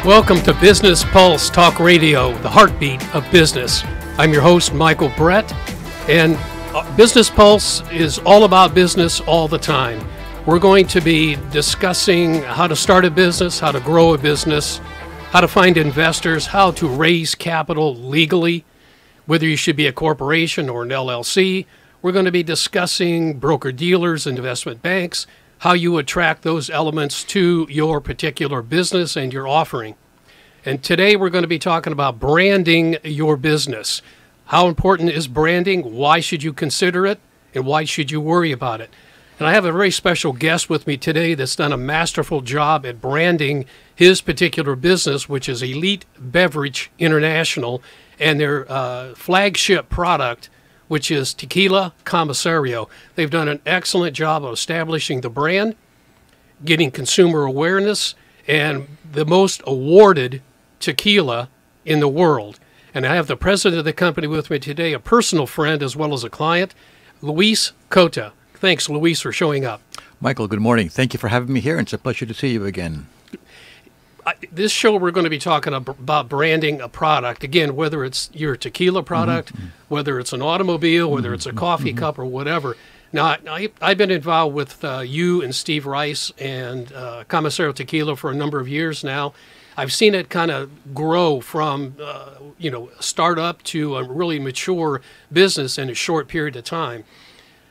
Welcome to Business Pulse Talk Radio, the heartbeat of business. I'm your host, Michael Brett, and Business Pulse is all about business all the time. We're going to be discussing how to start a business, how to grow a business, how to find investors, how to raise capital legally, whether you should be a corporation or an LLC. We're going to be discussing broker-dealers and investment banks, how you attract those elements to your particular business and your offering. And today we're going to be talking about branding your business. How important is branding? Why should you consider it? And why should you worry about it? And I have a very special guest with me today that's done a masterful job at branding his particular business, which is Elite Beverage International, and their flagship product, which is Tequila Comisario. They've done an excellent job of establishing the brand, getting consumer awareness, and the most awarded tequila in the world. And I have the president of the company with me today, a personal friend as well as a client, Luis Cota. Thanks, Luis, for showing up. Michael, good morning. Thank you for having me here. It's a pleasure to see you again. This show, we're going to be talking about branding a product. Again, whether it's your tequila product, whether it's an automobile, whether it's a coffee cup or whatever. Now, I've been involved with you and Steve Rice and Comisario Tequila for a number of years now. I've seen it kind of grow from, startup to a really mature business in a short period of time.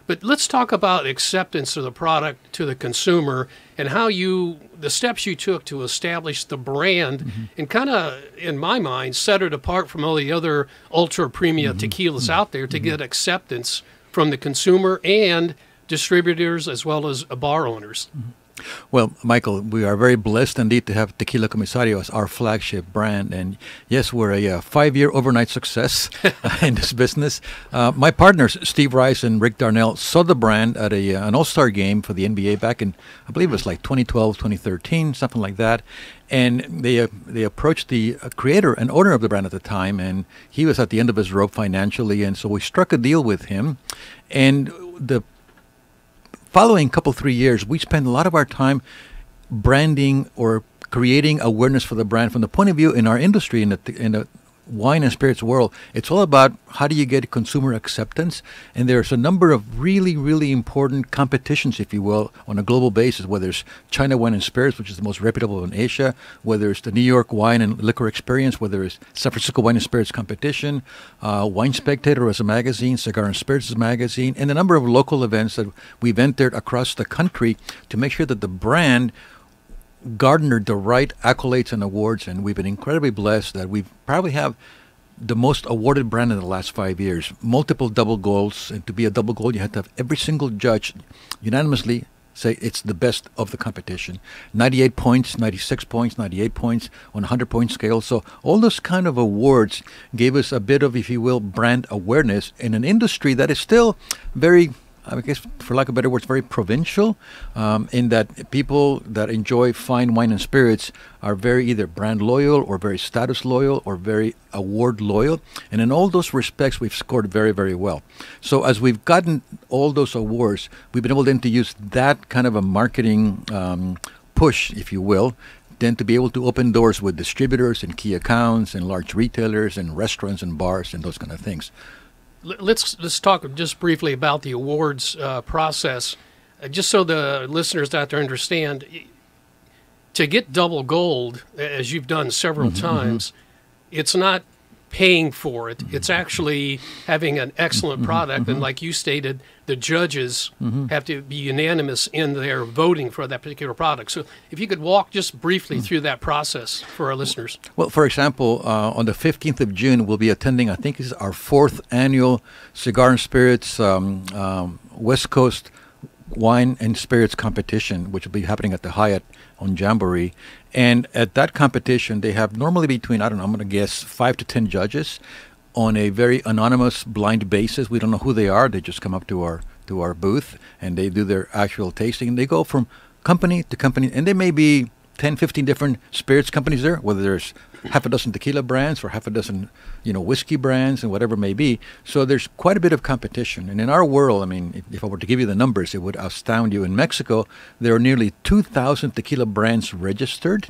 But let's talk about acceptance of the product to the consumer and how the steps you took to establish the brand and kind of, in my mind, set it apart from all the other ultra premium tequilas out there to get acceptance from the consumer and distributors as well as bar owners. Well, Michael, we are very blessed indeed to have Tequila Comisario as our flagship brand. And yes, we're a 5-year overnight success in this business. My partners, Steve Rice and Rick Darnell, saw the brand at an all-star game for the NBA back in, I believe it was like 2012, 2013, something like that. And they approached the creator and owner of the brand at the time, and he was at the end of his rope financially. And so we struck a deal with him. And the following couple 3 years, we spent a lot of our time branding or creating awareness for the brand from the point of view in our industry, in the wine and spirits world. It's all about how do you get consumer acceptance, and there's a number of really, really important competitions, if you will, on a global basis, whether it's China Wine and Spirits, which is the most reputable in Asia, whether it's the New York Wine and Liquor Experience, whether it's San Francisco Wine and Spirits Competition, Wine Spectator as a magazine, Cigar and Spirits as a magazine, and a number of local events that we've entered across the country to make sure that the brand garnered the right accolades and awards. And we've been incredibly blessed that we probably have the most awarded brand in the last 5 years, multiple double golds. And to be a double gold, you have to have every single judge unanimously say it's the best of the competition. 98 points, 96 points, 98 points on a 100-point scale. So all those kind of awards gave us a bit of, if you will, brand awareness in an industry that is still very, I guess, for lack of better words, very provincial, in that people that enjoy fine wine and spirits are very either brand loyal or very status loyal or very award loyal. And in all those respects, we've scored very, very well. So as we've gotten all those awards, we've been able then to use that kind of a marketing push, if you will, then to be able to open doors with distributors and key accounts and large retailers and restaurants and bars and those kind of things. Let's talk just briefly about the awards process, just so the listeners out there understand. To get double gold, as you've done several times, it's not paying for it. It's actually having an excellent product, and like you stated, the judges have to be unanimous in their voting for that particular product. So if you could walk just briefly through that process for our listeners. Well, for example, on the 15th of June, we'll be attending, I think it's our 4th annual Cigar and Spirits West Coast Wine and Spirits competition, which will be happening at the Hyatt on Jamboree. And at that competition, they have normally between, I don't know, I'm going to guess 5 to 10 judges on a very anonymous, blind basis. We don't know who they are. They just come up to our booth and they do their actual tasting. They go from company to company, and they may be 10, 15 different spirits companies there, whether there's half a dozen tequila brands or half a dozen, whiskey brands and whatever it may be. So there's quite a bit of competition. And in our world, I mean, if I were to give you the numbers, it would astound you. In Mexico, there are nearly 2,000 tequila brands registered,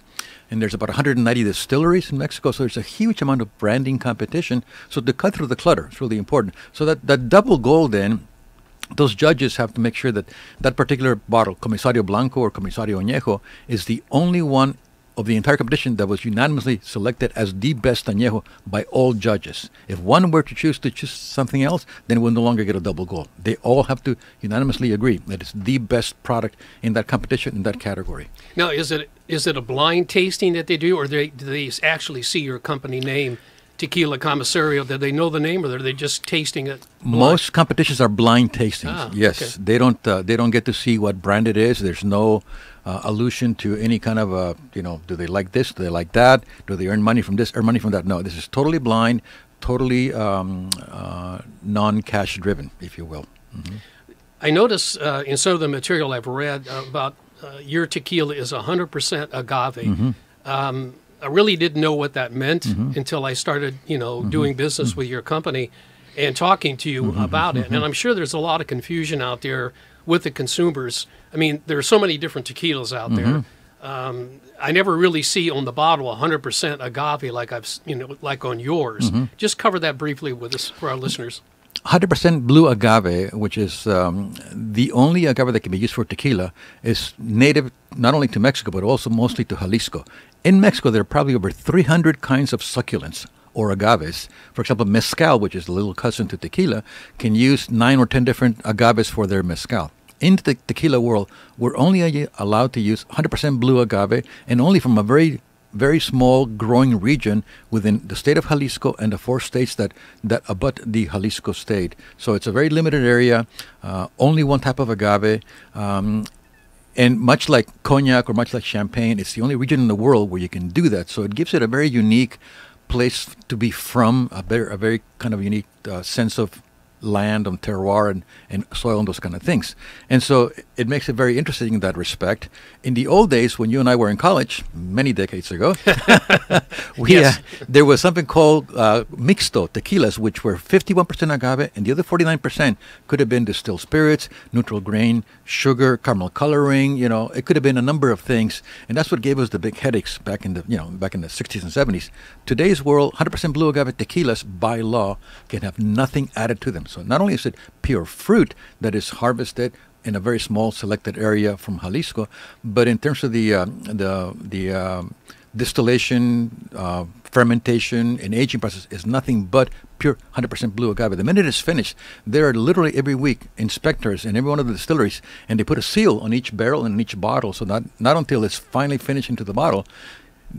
and there's about 190 distilleries in Mexico. So there's a huge amount of branding competition. So to cut through the clutter is really important. So that double goal then, those judges have to make sure that that particular bottle, Comisario Blanco or Comisario Añejo, is the only one of the entire competition that was unanimously selected as the best añejo by all judges. If one were to choose something else, then we'll no longer get a double goal. They all have to unanimously agree that it's the best product in that competition, in that category. Now, is it a blind tasting that they do, or do they actually see your company name, Tequila Comisario? Do they know the name, or are they just tasting it blind? Most competitions are blind tastings. Yes, okay. They don't get to see what brand it is. There's no allusion to any kind of do they like this? Do they like that? Do they earn money from this? Earn money from that? No, this is totally blind, totally non-cash driven, if you will. Mm-hmm. I notice in some of the material I've read about your tequila is 100% agave. Mm-hmm. I really didn't know what that meant Mm-hmm. until I started, Mm-hmm. doing business with your company and talking to you about it. And I'm sure there's a lot of confusion out there with the consumers. I mean, there are so many different tequilas out there. I never really see on the bottle 100% agave like like on yours. Just cover that briefly with us for our listeners. 100% blue agave, which is the only agave that can be used for tequila, is native not only to Mexico, but also mostly to Jalisco. In Mexico, there are probably over 300 kinds of succulents or agaves. For example, mezcal, which is a little cousin to tequila, can use 9 or 10 different agaves for their mezcal. In the tequila world, we're only allowed to use 100% blue agave, and only from a very, very small growing region within the state of Jalisco and the 4 states that abut the Jalisco state. So it's a very limited area, only one type of agave. And much like cognac or much like champagne, it's the only region in the world where you can do that. So it gives it a very unique place to be from, a very kind of unique sense of land and terroir and soil and those kind of things. And so it makes it very interesting in that respect. In the old days, when you and I were in college, many decades ago, there was something called mixto tequilas, which were 51% agave, and the other 49% could have been distilled spirits, neutral grain, sugar, caramel coloring. It could have been a number of things, and that's what gave us the big headaches back in the 60s and 70s. Today's world, 100% blue agave tequilas by law can have nothing added to them. So not only is it pure fruit that is harvested in a very small selected area from Jalisco, but in terms of the distillation, fermentation, and aging process is nothing but pure 100% blue agave. The minute it's finished, there are literally every week inspectors in every one of the distilleries, and they put a seal on each barrel and each bottle. So not until it's finally finished into the bottle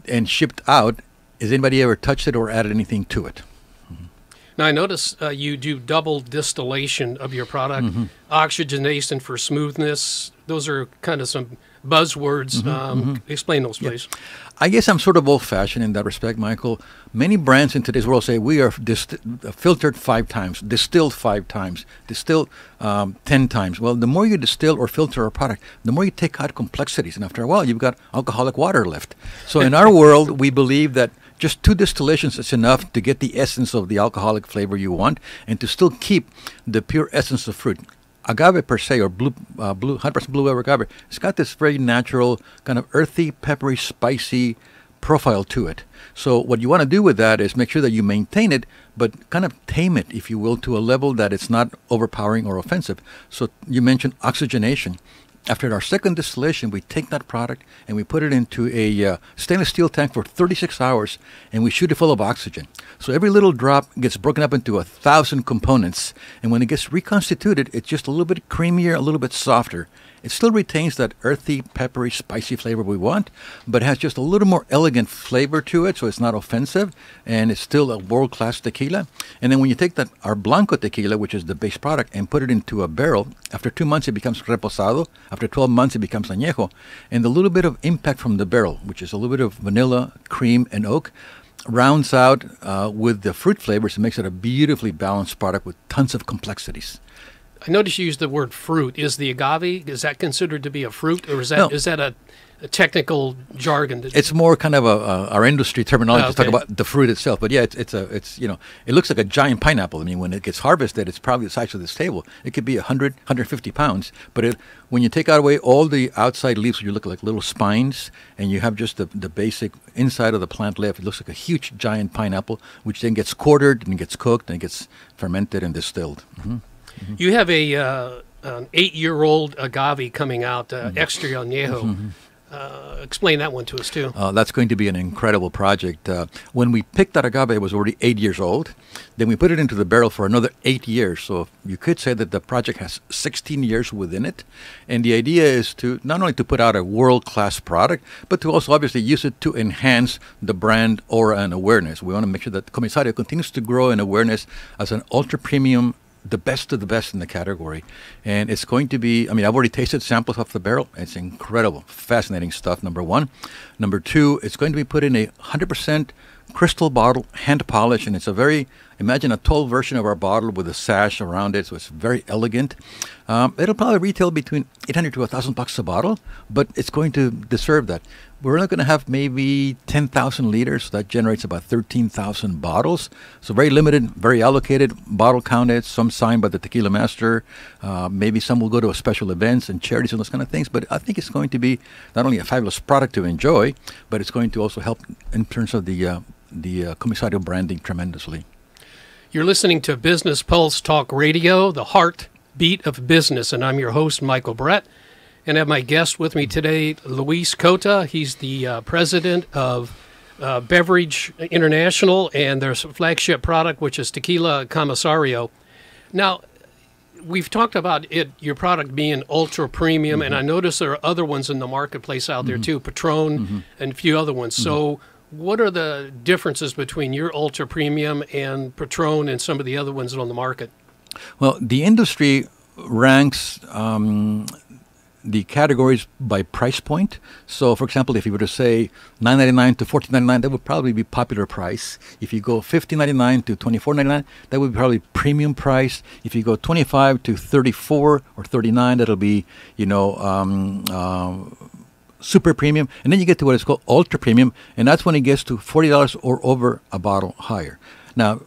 and shipped out has anybody ever touched it or added anything to it. Now, I notice you do double distillation of your product, oxygenation for smoothness. Those are kind of some buzzwords. Explain those, please. Yeah. I guess I'm sort of old-fashioned in that respect, Michael. Many brands in today's world say we are filtered 5 times, distilled 5 times, distilled 10 times. Well, the more you distill or filter a product, the more you take out complexities. And after a while, you've got alcoholic water left. So in our world, we believe that just 2 distillations is enough to get the essence of the alcoholic flavor you want and to still keep the pure essence of fruit. Agave per se, or 100% blue agave, it's got this very natural kind of earthy, peppery, spicy profile to it. So what you want to do with that is make sure that you maintain it, but kind of tame it, if you will, to a level that it's not overpowering or offensive. So you mentioned oxygenation. After our second distillation, we take that product and we put it into a stainless steel tank for 36 hours, and we shoot it full of oxygen. So every little drop gets broken up into 1,000 components, and when it gets reconstituted, it's just a little bit creamier, a little bit softer. It still retains that earthy, peppery, spicy flavor we want, but has just a little more elegant flavor to it, so it's not offensive, and it's still a world-class tequila. And then when you take our Blanco tequila, which is the base product, and put it into a barrel, after 2 months it becomes reposado, after 12 months it becomes añejo, and the little bit of impact from the barrel, which is a little bit of vanilla, cream, and oak, rounds out with the fruit flavors and makes it a beautifully balanced product with tons of complexities. I noticed you used the word fruit. Is the agave, is that considered to be a fruit, or is that No. is that a technical jargon? It's more kind of our industry terminology to talk Okay. about the fruit itself. But yeah, it's you know, it looks like a giant pineapple. I mean, when it gets harvested, it's probably the size of this table. It could be 100, 150 pounds. But when you take out away all the outside leaves, you look like little spines, and you have just the basic inside of the plant left. It looks like a huge giant pineapple, which then gets quartered and gets cooked and gets fermented and distilled. You have an 8-year-old agave coming out, extra añejo. Explain that one to us too. That's going to be an incredible project. When we picked that agave, it was already 8 years old. Then we put it into the barrel for another 8 years. So you could say that the project has 16 years within it. And the idea is to not only to put out a world-class product, but to also obviously use it to enhance the brand aura and awareness. We want to make sure that Comisario continues to grow in awareness as an ultra-premium, the best of the best in the category. And it's going to be, I mean, I've already tasted samples off the barrel. It's incredible, fascinating stuff, number one. Number two, it's going to be put in a 100% crystal bottle, hand polished, and it's a very, imagine a tall version of our bottle with a sash around it, so it's very elegant. It'll probably retail between $800 to $1,000 a bottle, but it's going to deserve that. We're only going to have maybe 10,000 liters. So that generates about 13,000 bottles. So very limited, very allocated, bottle counted, some signed by the tequila master. Maybe some will go to special events and charities and those kind of things. But I think it's going to be not only a fabulous product to enjoy, but it's going to also help in terms of the Comisario branding tremendously. You're listening to Business Pulse Talk Radio, the heartbeat of business, and I'm your host, Michael Brett. And I have my guest with me today, Luis Cota. He's the president of Beverage International and their flagship product, which is Tequila Comisario. Now, we've talked about your product being ultra premium, and I notice there are other ones in the marketplace out there too, Patron and a few other ones. So what are the differences between your ultra premium and Patron and some of the other ones on the market? Well, the industry ranks the categories by price point. So, for example, if you were to say $9.99 to $14.99, that would probably be popular price. If you go $15.99 to $24.99, that would be probably premium price. If you go $25 to $34 or $39, that'll be, super premium. And then you get to what is called ultra premium, and that's when it gets to $40 or over a bottle higher. Now,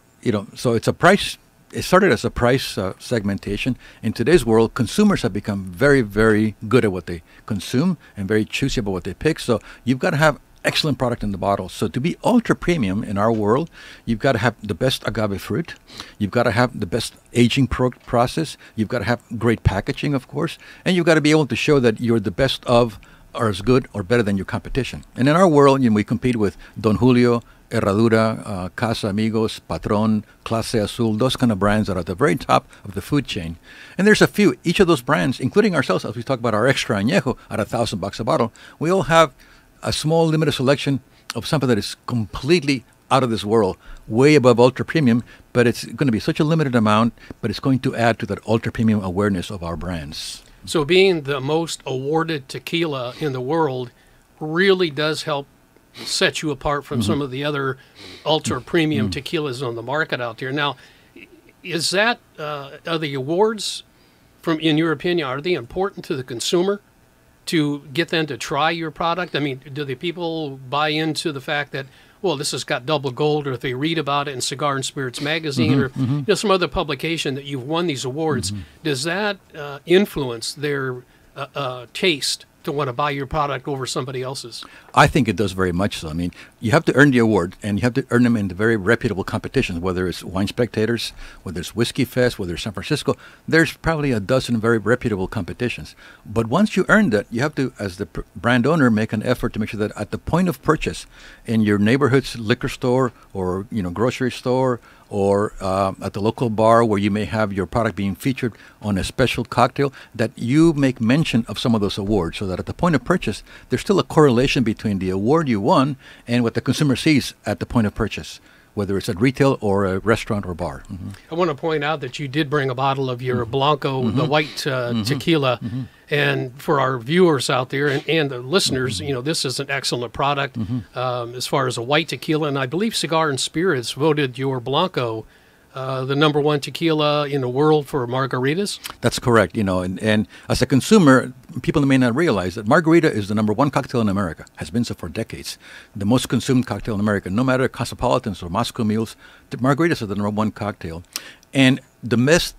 so it's a price. It started as a price segmentation. In today's world, consumers have become very, very good at what they consume and very choosy about what they pick. So you've got to have excellent product in the bottle. So to be ultra premium in our world, you've got to have the best agave fruit. You've got to have the best aging process. You've got to have great packaging, of course. And you've got to be able to show that you're the best of, or as good or better than your competition. And in our world, we compete with Don Julio, Herradura, Casa Amigos, Patron, Clase Azul, those kind of brands that are at the very top of the food chain. And there's a few. Each of those brands, including ourselves, as we talk about our extra añejo at $1,000 a bottle, we all have a small limited selection of something that is completely out of this world, way above ultra premium, but it's going to be such a limited amount, but it's going to add to that ultra premium awareness of our brands. So being the most awarded tequila in the world really does help set you apart from some of the other ultra premium tequilas on the market out there. Now, is that are the awards, in your opinion, are they important to the consumer to get them to try your product? I mean, do the people buy into the fact that, well, this has got double gold, or if they read about it in Cigar and Spirits magazine or some other publication that you've won these awards, does that influence their taste to want to buy your product over somebody else's? I think it does very much so. I mean, you have to earn the award, and you have to earn them in the very reputable competitions, whether it's Wine Spectators, whether it's Whiskey Fest, whether it's San Francisco. There's probably a dozen very reputable competitions. But once you earn that, you have to, as the brand owner, make an effort to make sure that at the point of purchase in your neighborhood's liquor store or grocery store, or at the local bar where you may have your product being featured on a special cocktail, that you make mention of some of those awards, so that at the point of purchase, there's still a correlation between the award you won and what the consumer sees at the point of purchase, whether it's at retail or a restaurant or bar. I want to point out that you did bring a bottle of your Blanco, the white tequila, and for our viewers out there and the listeners, this is an excellent product as far as a white tequila, and I believe Cigar and Spirits voted your Blanco the number one tequila in the world for margaritas. That's correct. And as a consumer, people may not realize that margarita is the number one cocktail in America, has been so for decades. The most consumed cocktail in America, no matter Cosmopolitans or Moscow Mules, the margaritas are the number one cocktail. And the best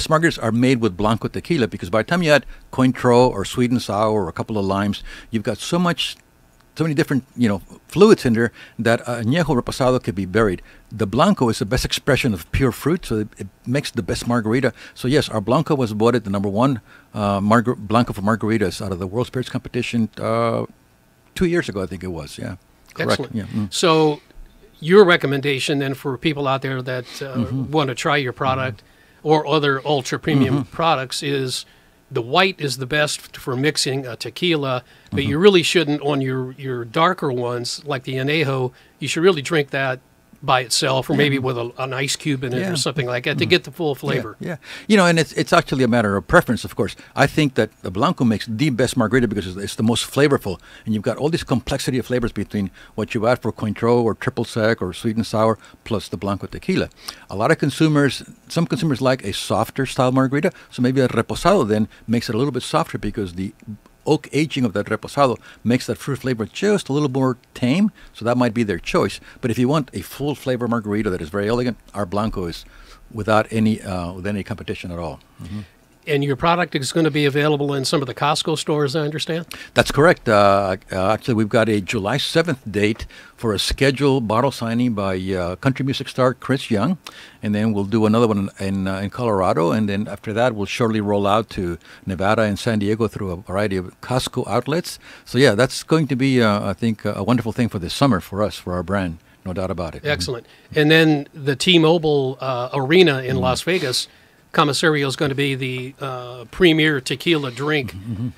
margaritas are made with Blanco tequila, because by the time you add Cointreau or sweet and sour or a couple of limes, you've got so many different, fluids in there that añejo reposado can be buried. The Blanco is the best expression of pure fruit, so it makes the best margarita. So yes, our Blanco was voted the number one Blanco for margaritas out of the World Spirits Competition 2 years ago, I think it was. Yeah, correct. Excellent. Yeah. So your recommendation then for people out there that want to try your product or other ultra premium products is the white is the best for mixing a tequila, but you really shouldn't, on your darker ones, like the añejo, you should really drink that by itself, or maybe with an ice cube in it or something like that to get the full flavor. Yeah. And it's actually a matter of preference, of course. I think that the Blanco makes the best margarita because it's the most flavorful, and you've got all this complexity of flavors between what you add for Cointreau or triple sec or sweet and sour plus the Blanco tequila. Some consumers like a softer style margarita, so maybe a reposado then makes it a little bit softer because the oak aging of that reposado makes that fruit flavor just a little more tame, so that might be their choice. But if you want a full flavor margarita that is very elegant, our Blanco is without any competition at all. And your product is going to be available in some of the Costco stores, I understand? That's correct. Actually, we've got a July 7th date for a scheduled bottle signing by country music star Chris Young. And then we'll do another one in Colorado. And then after that, we'll shortly roll out to Nevada and San Diego through a variety of Costco outlets. So, yeah, that's going to be, I think, a wonderful thing for this summer for us, for our brand. No doubt about it. Excellent. And then the T-Mobile Arena in Las Vegas, Comisario is going to be the premier tequila drink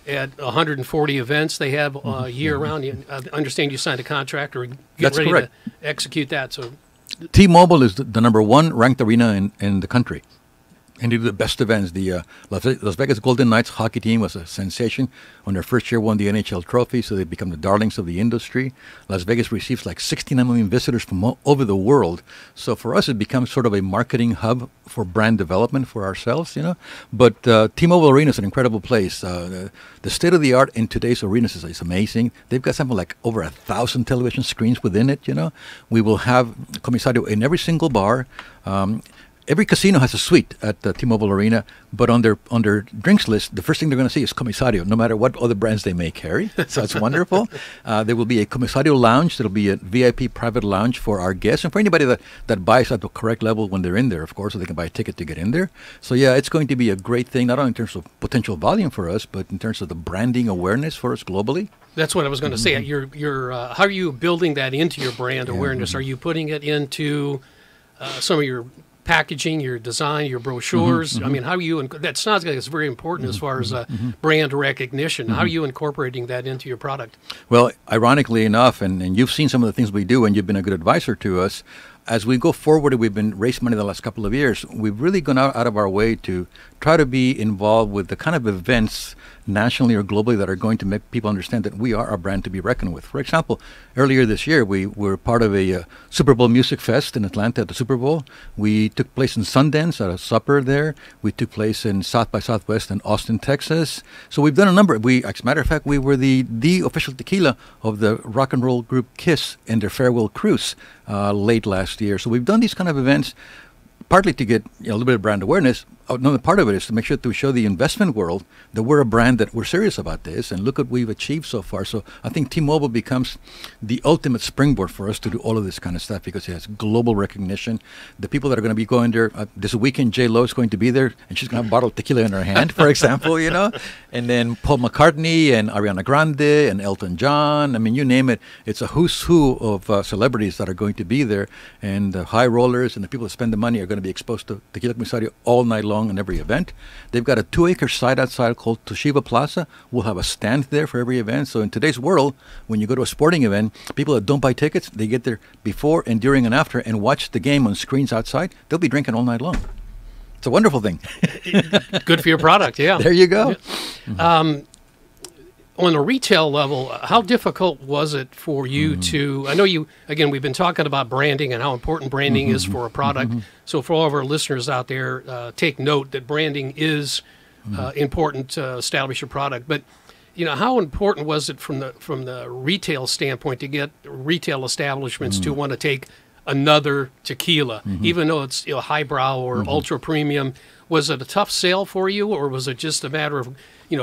at 140 events they have year-round. I understand you signed a contract or get ready to execute that. So, T-Mobile is the number one ranked arena in the country. And they do the best events. The Las Vegas Golden Knights hockey team was a sensation. On their first year, won the NHL trophy, so they've become the darlings of the industry. Las Vegas receives like 69 million visitors from all over the world. So for us, it becomes sort of a marketing hub for brand development for ourselves, But T-Mobile Arena is an incredible place. The state-of-the-art in today's arenas is amazing. They've got something like over 1,000 television screens within it, We will have Comisario in every single bar. Every casino has a suite at the T-Mobile Arena, but on their drinks list, the first thing they're going to see is Comisario, no matter what other brands they may carry. So it's wonderful. There will be a Comisario lounge. There will be a VIP private lounge for our guests and for anybody that buys at the correct level when they're in there, of course, so they can buy a ticket to get in there. So yeah, it's going to be a great thing, not only in terms of potential volume for us, but in terms of the branding awareness for us globally. That's what I was going to say. How are you building that into your brand awareness? Are you putting it into some of your packaging, your design, your brochures? I mean, how are you? That sounds like it's very important as far as brand recognition. How are you incorporating that into your product? Well, ironically enough, and you've seen some of the things we do, and you've been a good advisor to us. As we go forward, we've been raising money the last couple of years. We've really gone out of our way to try to be involved with the kind of events nationally or globally that are going to make people understand that we are a brand to be reckoned with. For example, earlier this year, we were part of a Super Bowl Music Fest in Atlanta at the Super Bowl. We took place in Sundance at a supper there. We took place in South by Southwest in Austin, Texas. So we've done a number. As a matter of fact, we were the official tequila of the rock and roll group Kiss in their farewell cruise late last year. So we've done these kind of events partly to get a little bit of brand awareness. Another part of it is to make sure to show the investment world that we're a brand that we're serious about this, and look what we've achieved so far. So I think T-Mobile becomes the ultimate springboard for us to do all of this kind of stuff because it has global recognition. The people that are going to be going there this weekend, J-Lo is going to be there, and she's going to have a bottle of tequila in her hand, for example, And then Paul McCartney and Ariana Grande and Elton John. I mean, you name it. It's a who's who of celebrities that are going to be there, and the high rollers and the people that spend the money are going to be exposed to Tequila Comisario all night long in every event. They've got a 2-acre site outside called Toshiba Plaza. We'll have a stand there for every event. So in today's world, when you go to a sporting event, people that don't buy tickets, they get there before and during and after and watch the game on screens outside. They'll be drinking all night long. It's a wonderful thing. Good for your product, yeah. There you go. Yeah. on a retail level, how difficult was it for you to, I know you, again, we've been talking about branding and how important branding is for a product. So for all of our listeners out there, take note that branding is important to establish your product. But, how important was it from the retail standpoint to get retail establishments to want to take another tequila, even though it's highbrow or ultra premium? Was it a tough sale for you, or was it just a matter of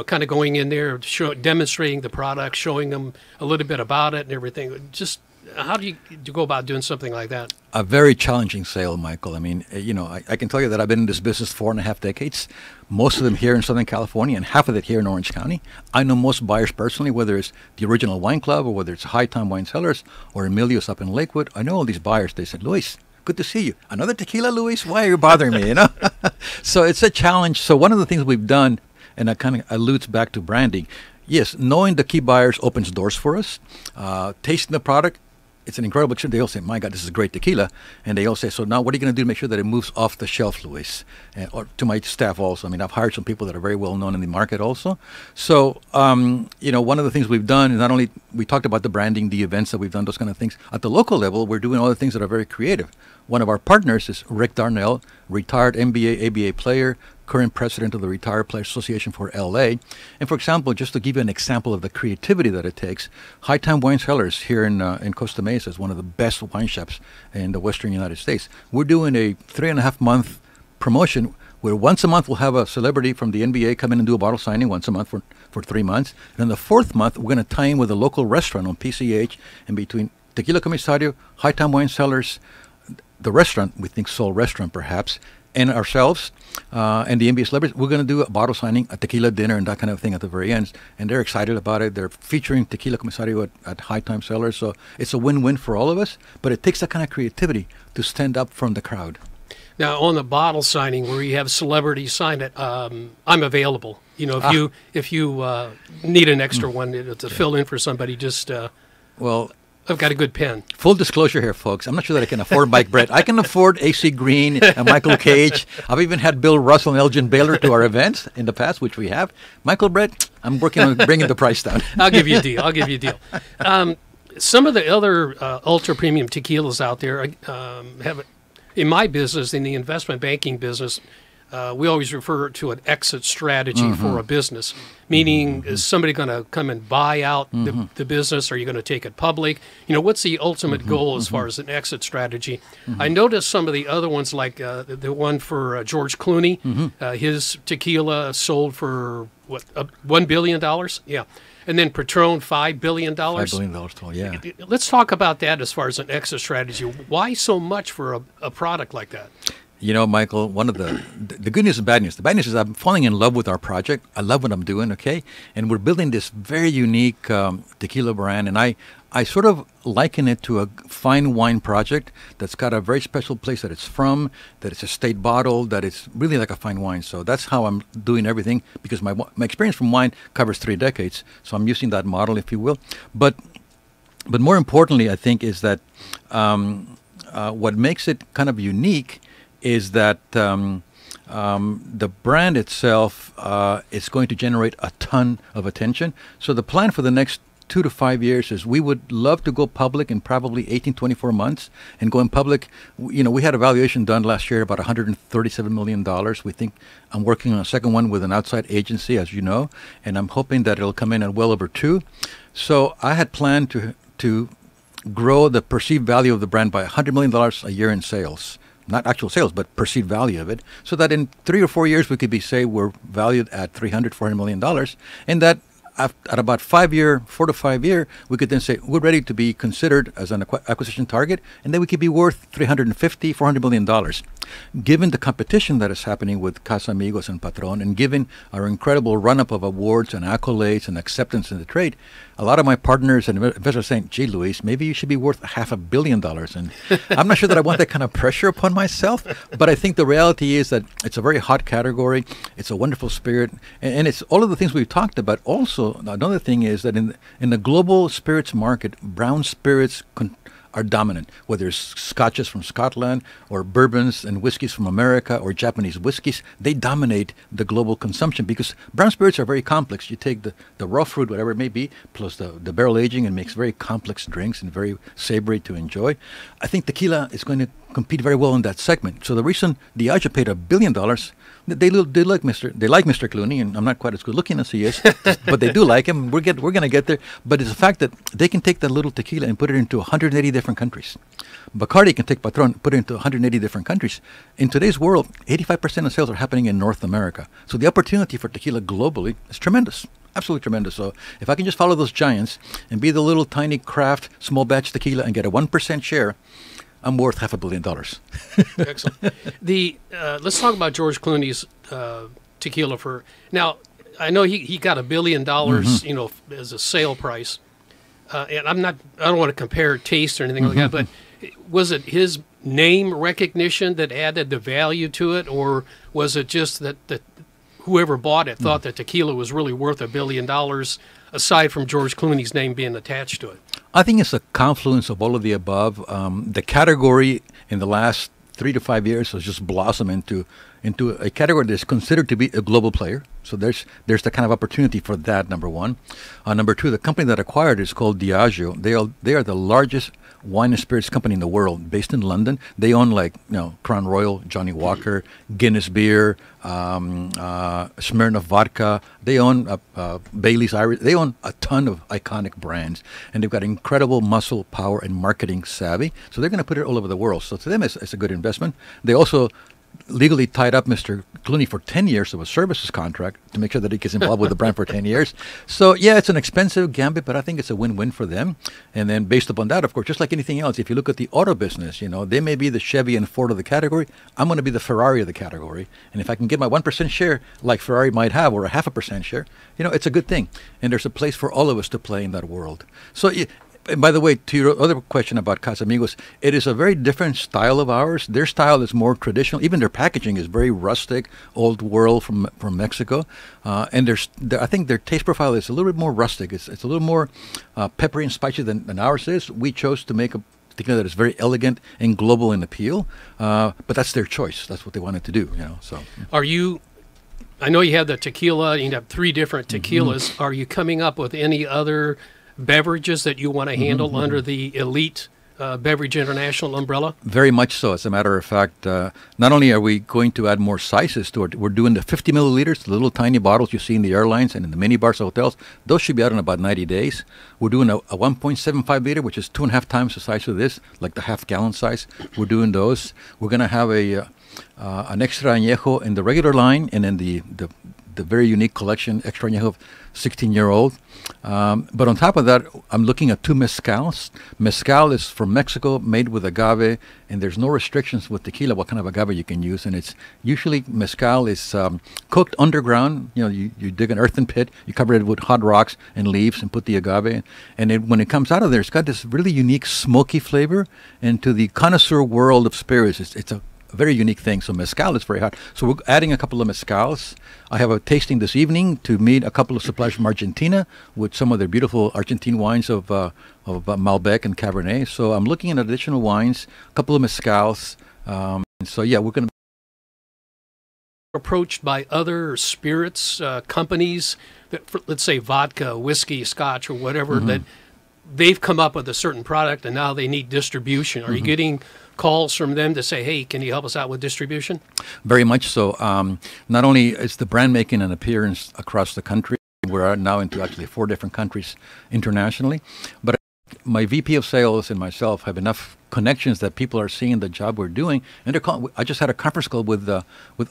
kind of going in there, demonstrating the product, showing them a little bit about it and everything? Just how do you go about doing something like that? A very challenging sale, Michael. I mean, I can tell you that I've been in this business 4.5 decades, most of them here in Southern California and half of it here in Orange County. I know most buyers personally, whether it's the Original Wine Club or whether it's High Time Wine Cellars or Emilio's up in Lakewood. I know all these buyers. They said, Luis, good to see you. Another tequila, Luis? Why are you bothering me, So it's a challenge. So one of the things we've done, and that kind of alludes back to branding. Yes, knowing the key buyers opens doors for us. Tasting the product, it's an incredible experience. They all say, my God, this is great tequila. And they all say, so now what are you going to do to make sure that it moves off the shelf, Luis? Or to my staff also. I mean, I've hired some people that are very well known in the market also. So, one of the things we've done is not only, we talked about the branding, the events that we've done, those kind of things. At the local level, we're doing other things that are very creative. One of our partners is Rick Darnell, retired NBA, ABA player, current president of the Retired Players Association for LA. And for example, just to give you an example of the creativity that it takes, High Time Wine Cellars here in Costa Mesa is one of the best wine shops in the Western United States. We're doing a 3.5-month promotion where once a month we'll have a celebrity from the NBA come in and do a bottle signing once a month for 3 months. And then the 4th month, we're going to tie in with a local restaurant on PCH, and between Tequila Comisario, High Time Wine Cellars, the restaurant, we think Soul Restaurant perhaps, and ourselves and the NBA celebrities, we're going to do a bottle signing, a tequila dinner, and that kind of thing at the very end. And they're excited about it. They're featuring Tequila Comisario at High Time Cellars. So it's a win-win for all of us. But it takes that kind of creativity to stand up from the crowd. Now, on the bottle signing where you have celebrities sign it, I'm available. If you need an extra one to fill in for somebody, just well, I've got a good pen. Full disclosure here, folks. I'm not sure that I can afford Mike Brett. I can afford AC Green and Michael Cage. I've even had Bill Russell and Elgin Baylor to our events in the past, which we have. Michael Brett, I'm working on bringing the price down. I'll give you a deal. Some of the other ultra premium tequilas out there have, in my business, in the investment banking business, we always refer to an exit strategy for a business, meaning is somebody going to come and buy out the business? Are you going to take it public? What's the ultimate goal as far as an exit strategy? I noticed some of the other ones, like the one for George Clooney, his tequila sold for, what, $1 billion? Yeah. And then Patron, $5 billion. $5 billion total, yeah. Let's talk about that as far as an exit strategy. Why so much for a product like that? Michael, one of the good news and bad news. The bad news is I'm falling in love with our project. I love what I'm doing, okay? And we're building this very unique tequila brand, and I sort of liken it to a fine wine project that's got a very special place that it's from, that it's a state bottle, that it's really like a fine wine. So that's how I'm doing everything, because my experience from wine covers 3 decades. So I'm using that model, if you will. But more importantly, I think, is that what makes it kind of unique is that the brand itself is going to generate a ton of attention. So the plan for the next 2 to 5 years is we would love to go public in probably 18, 24 months. And going public, we had a valuation done last year about $137 million. We think I'm working on a second one with an outside agency, as you know, and I'm hoping that it'll come in at well over 2. So I had planned to grow the perceived value of the brand by $100 million a year in sales. Not actual sales, but perceived value of it, so that in 3 or 4 years we could say we're valued at $400 million, and that at about 4 to 5 year, we could then say we're ready to be considered as an acquisition target, and then we could be worth $400 million. Given the competition that is happening with Casamigos and Patron, and given our incredible run-up of awards and accolades and acceptance in the trade, a lot of my partners and investors are saying, gee, Luis, maybe you should be worth $500 million. And I'm not sure that I want that kind of pressure upon myself, but I think the reality is that it's a very hot category. It's a wonderful spirit. And it's all of the things we've talked about. Also, another thing is that in the global spirits market, brown spirits are dominant, whether it's scotches from Scotland or bourbons and whiskeys from America or Japanese whiskeys. They dominate the global consumption because brown spirits are very complex. You take the raw fruit, whatever it may be, plus the barrel aging, and makes very complex drinks and very savory to enjoy. I think tequila is going to compete very well in that segment. So the reason Diageo paid $1 billion, they like Mr. Clooney, and I'm not quite as good looking as he is, but they do like him. We're going to get there. But it's the fact that they can take that little tequila and put it into 180 different countries. Bacardi can take Patron, put it into 180 different countries. In today's world, 85% of sales are happening in North America. So the opportunity for tequila globally is tremendous. Absolutely tremendous. So if I can just follow those giants and be the little tiny craft small batch tequila and get a 1% share, I'm worth $500 million. Excellent. Let's talk about George Clooney's tequila for now. I know he got $1 billion, you know, as a sale price, and I don't want to compare taste or anything like that, but was it his name recognition that added the value to it, or was it just that whoever bought it thought that tequila was really worth $1 billion, aside from George Clooney's name being attached to it? I think it's a confluence of all of the above. The category in the last 3 to 5 years has just blossomed into a category that's considered to be a global player. So there's the kind of opportunity for that, number one. Number two, the company that acquired it is called Diageo. They are the largest wine and spirits company in the world, based in London. They own, like, you know, Crown Royal, Johnny Walker, Guinness Beer, Smirnoff Vodka. They own Bailey's Irish. They own a ton of iconic brands, and they've got incredible muscle power and marketing savvy. So they're going to put it all over the world. So to them, it's a good investment. They also legally tied up Mr. Clooney for 10 years of a services contract to make sure that he gets involved with the brand for 10 years. So, yeah, it's an expensive gambit, but I think it's a win-win for them. And then based upon that, of course, just like anything else, if you look at the auto business, you know, they may be the Chevy and Ford of the category. I'm going to be the Ferrari of the category. And if I can get my 1% share like Ferrari might have, or a 0.5% share, you know, it's a good thing. And there's a place for all of us to play in that world. So, and by the way, to your other question about Casamigos, it is a very different style of ours. Their style is more traditional. Even their packaging is very rustic, old world from Mexico. And I think their taste profile is a little bit more rustic. It's a little more peppery and spicy than ours is. We chose to make a tequila that is very elegant and global in appeal. But that's their choice. That's what they wanted to do. You know. So, I know you have the tequila. You have 3 different tequilas. Are you coming up with any other beverages that you want to handle under the Elite Beverage International umbrella? Very much so. As a matter of fact, not only are we going to add more sizes to it, we're doing the 50 milliliters, the little tiny bottles you see in the airlines and in the mini bars, hotels. Those should be out in about 90 days. We're doing a 1.75 liter, which is 2.5 times the size of this, like the half-gallon size. We're doing those. We're going to have an extra añejo in the regular line, and then the very unique collection, extra añejo of 16-year-old. But on top of that, I'm looking at 2 mezcals. Mezcal is from Mexico, made with agave, and there's no restrictions with tequila what kind of agave you can use. And it's usually mezcal is cooked underground. You know, you dig an earthen pit, you cover it with hot rocks and leaves, and put the agave in. And when it comes out of there, it's got this really unique smoky flavor. And to the connoisseur world of spirits, it's a very unique thing. So mezcal is very hot. So we're adding a couple of mezcals. I have a tasting this evening to meet a couple of suppliers from Argentina with some of their beautiful Argentine wines of Malbec and Cabernet. So I'm looking at additional wines, a couple of mezcals. So yeah, we're going to approached by other spirits companies that, let's say vodka, whiskey, scotch, or whatever, that they've come up with a certain product and now they need distribution. Are you getting calls from them to say, hey, can you help us out with distribution? Very much so. Not only is the brand making an appearance across the country, we're now into actually 4 different countries internationally, but my VP of sales and myself have enough connections that people are seeing the job we're doing, and I just had a conference call with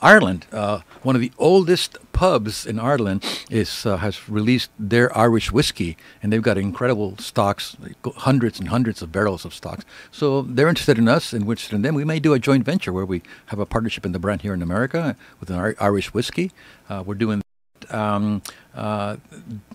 Ireland. One of the oldest pubs in Ireland has released their Irish whiskey, and they've got incredible stocks, hundreds and hundreds of barrels of stocks. So they're interested in us, and we're interested in them. We may do a joint venture where we have a partnership in the brand here in America with an Irish whiskey. We're doing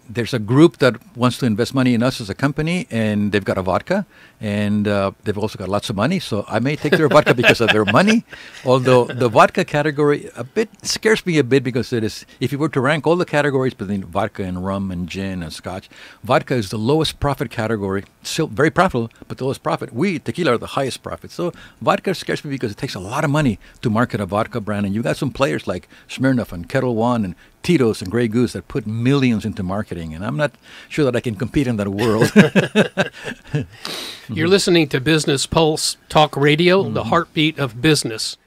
there's a group that wants to invest money in us as a company, and they've got a vodka, and they've also got lots of money. So I may take their vodka because of their money. Although the vodka category a bit scares me a bit, because it is, if you were to rank all the categories between vodka and rum and gin and scotch, vodka is the lowest profit category. Still very profitable, but the lowest profit. We, tequila, are the highest profit. So vodka scares me because it takes a lot of money to market a vodka brand. And you got some players like Smirnoff and Kettle One and Tito's and Grey Goose that put millions into marketing, and I'm not sure that I can compete in that world. You're listening to Business Pulse Talk Radio, the heartbeat of business.